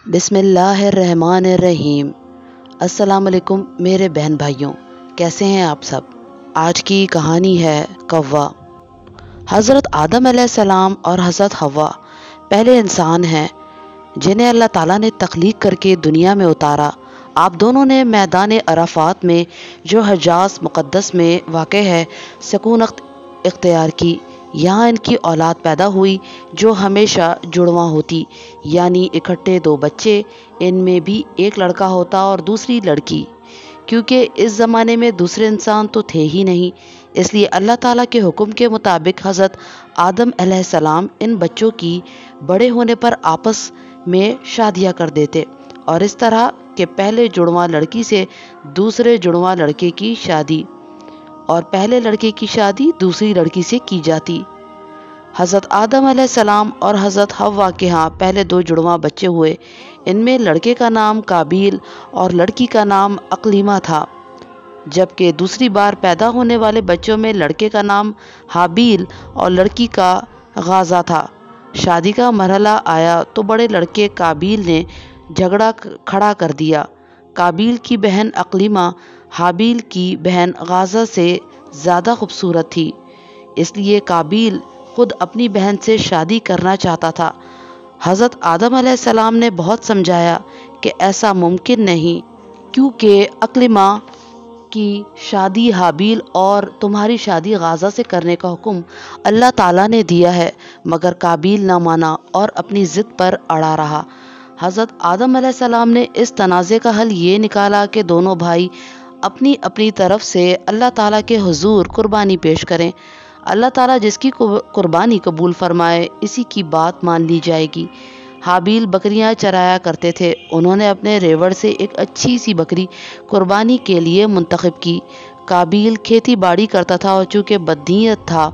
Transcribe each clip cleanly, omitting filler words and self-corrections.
بسم اللہ الرحمن الرحیم۔ السلام علیکم میرے بہن بھائیوں، کیسے ہیں آپ سب؟ آج کی کہانی ہے کوا۔ حضرت آدم علیہ السلام اور حضرت حوا پہلے انسان ہیں جنہیں اللہ تعالیٰ نے تخلیق کر کے دنیا میں اتارا۔ آپ دونوں نے میدان عرفات میں جو حجاز مقدس میں واقع ہے سکونت اختیار کی۔ یہاں ان کی اولاد پیدا ہوئی جو ہمیشہ جڑواں ہوتی، یعنی اکٹھے دو بچے، ان میں بھی ایک لڑکا ہوتا اور دوسری لڑکی، کیونکہ اس زمانے میں دوسرے انسان تو تھے ہی نہیں، اس لیے اللہ تعالیٰ کے حکم کے مطابق حضرت آدم علیہ السلام ان بچوں کی بڑے ہونے پر آپس میں شادیاں کر دیتے، اور اس طرح کہ پہلے جڑواں لڑکی سے دوسرے جڑواں لڑکے کی شادی اور پہلے لڑکے کی شادی دوسری لڑکی سے کی جاتی۔ حضرت آدم علیہ السلام اور حضرت حوا کے ہاں پہلے دو جڑواں بچے ہوئے، ان میں لڑکے کا نام کابیل اور لڑکی کا نام اقلیمہ تھا، جبکہ دوسری بار پیدا ہونے والے بچوں میں لڑکے کا نام حابیل اور لڑکی کا غازہ تھا۔ شادی کا مرحلہ آیا تو بڑے لڑکے کابیل نے جھگڑا کھڑا کر دیا۔ کابیل کی بہن اقلیمہ حابیل کی بہن غازہ سے زیادہ خوبصورت تھی، اس لیے کابیل خود اپنی بہن سے شادی کرنا چاہتا تھا۔ حضرت آدم علیہ السلام نے بہت سمجھایا کہ ایسا ممکن نہیں، کیونکہ اقلیمہ کی شادی حابیل اور تمہاری شادی غازہ سے کرنے کا حکم اللہ تعالیٰ نے دیا ہے، مگر کابیل نہ مانا اور اپنی ضد پر اڑا رہا۔ حضرت آدم علیہ السلام نے اس تنازع کا حل یہ نکالا کہ دونوں بھائی اپنی اپنی طرف سے اللہ تعالیٰ کے حضور قربانی پیش کریں۔ اللہ تعالیٰ جس کی قربانی قبول فرمائے اسی کی بات مان لی جائے گی۔ حابیل بکریاں چرایا کرتے تھے، انہوں نے اپنے ریوڑ سے ایک اچھی سی بکری قربانی کے لیے منتخب کی۔ کابیل کھیتی باڑی کرتا تھا اور چونکہ بدنیت تھا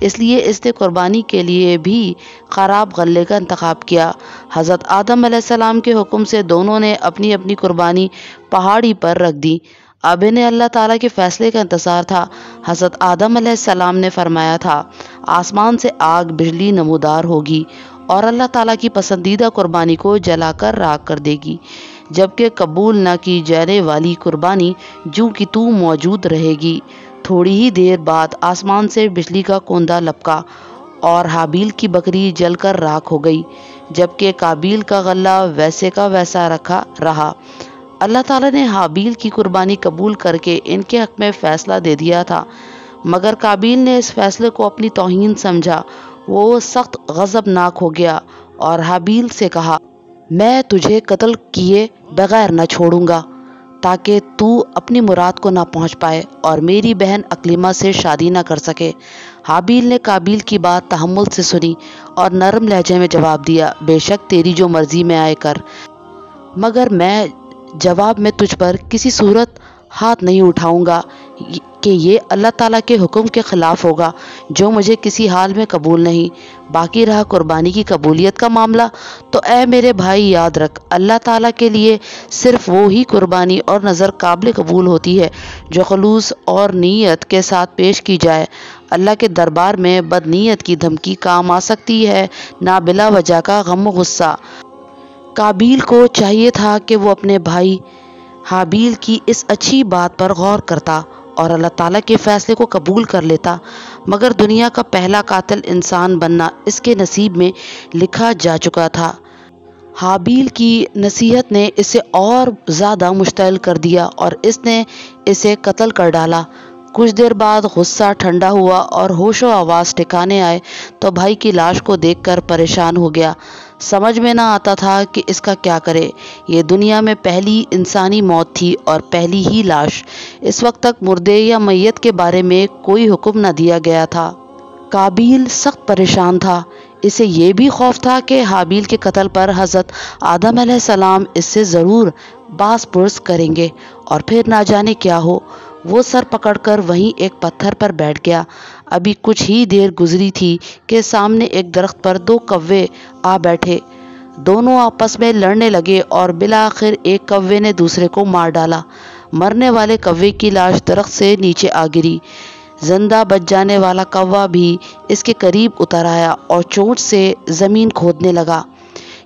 اس لیے اس نے قربانی کے لیے بھی خراب غلے کا انتخاب کیا۔ حضرت آدم علیہ السلام کے حکم سے دونوں نے اپنی اپنی قربانی پہاڑی پر رکھ دی۔ اب انہیں اللہ تعالیٰ کے فیصلے کا انتظار تھا۔ حضرت آدم علیہ السلام نے فرمایا تھا، آسمان سے آگ بجلی نمودار ہوگی اور اللہ تعالیٰ کی پسندیدہ قربانی کو جلا کر راکھ کر دے گی، جبکہ قبول نہ کی جانے والی قربانی جوں کی توں موجود رہے گی۔ تھوڑی ہی دیر بعد آسمان سے بجلی کا کوندا لپکا اور حابیل کی بکری جل کر راکھ ہو گئی، جبکہ کابیل کا غلہ ویسے کا ویسا رکھا رہا۔ اللہ تعالیٰ نے حابیل کی قربانی قبول کر کے ان کے حق میں فیصلہ دے دیا تھا، مگر کابیل نے اس فیصلے کو اپنی توہین سمجھا۔ وہ سخت غضبناک ہو گیا اور حابیل سے کہا، میں تجھے قتل کیے بغیر نہ چھوڑوں گا تاکہ تو اپنی مراد کو نہ پہنچ پائے اور میری بہن اقلیمہ سے شادی نہ کر سکے۔ حابیل نے کابیل کی بات تحمل سے سنی اور نرم لہجے میں جواب دیا، بے شک تیری جو مرضی میں آئے کر، مگر میں جواب میں تجھ پر کسی صورت ہاتھ نہیں اٹھاؤں گا کہ یہ اللہ تعالیٰ کے حکم کے خلاف ہوگا جو مجھے کسی حال میں قبول نہیں۔ باقی رہا قربانی کی قبولیت کا معاملہ، تو اے میرے بھائی یاد رکھ، اللہ تعالیٰ کے لیے صرف وہی قربانی اور نظر قابل قبول ہوتی ہے جو خلوص اور نیت کے ساتھ پیش کی جائے۔ اللہ کے دربار میں بد نیت کی دھمکی کام آ سکتی ہے، نہ بلا وجہ کا غم و غصہ۔ کابیل کو چاہیے تھا کہ وہ اپنے بھائی حابیل کی اس اچھی بات پر غور کرتا اور اللہ تعالیٰ کے فیصلے کو قبول کر لیتا، مگر دنیا کا پہلا قاتل انسان بننا اس کے نصیب میں لکھا جا چکا تھا۔ حابیل کی نصیحت نے اسے اور زیادہ مشتعل کر دیا اور اس نے اسے قتل کر ڈالا۔ کچھ دیر بعد غصہ ٹھنڈا ہوا اور ہوش و آواز ٹھکانے آئے تو بھائی کی لاش کو دیکھ کر پریشان ہو گیا۔ سمجھ میں نہ آتا تھا کہ اس کا کیا کرے۔ یہ دنیا میں پہلی انسانی موت تھی اور پہلی ہی لاش۔ اس وقت تک مردے یا میت کے بارے میں کوئی حکم نہ دیا گیا تھا۔ کابیل سخت پریشان تھا، اسے یہ بھی خوف تھا کہ حابیل کے قتل پر حضرت آدم علیہ السلام اس سے ضرور باز پرس کریں گے اور پھر نہ جانے کیا ہو۔ وہ سر پکڑ کر وہیں ایک پتھر پر بیٹھ گیا۔ ابھی کچھ ہی دیر گزری تھی کہ سامنے ایک درخت پر دو کوے آ بیٹھے۔ دونوں آپس میں لڑنے لگے اور بالآخر ایک کوے نے دوسرے کو مار ڈالا۔ مرنے والے کوے کی لاش درخت سے نیچے آ گری۔ زندہ بچ جانے والا کوا بھی اس کے قریب اتر آیا اور چونچ سے زمین کھودنے لگا۔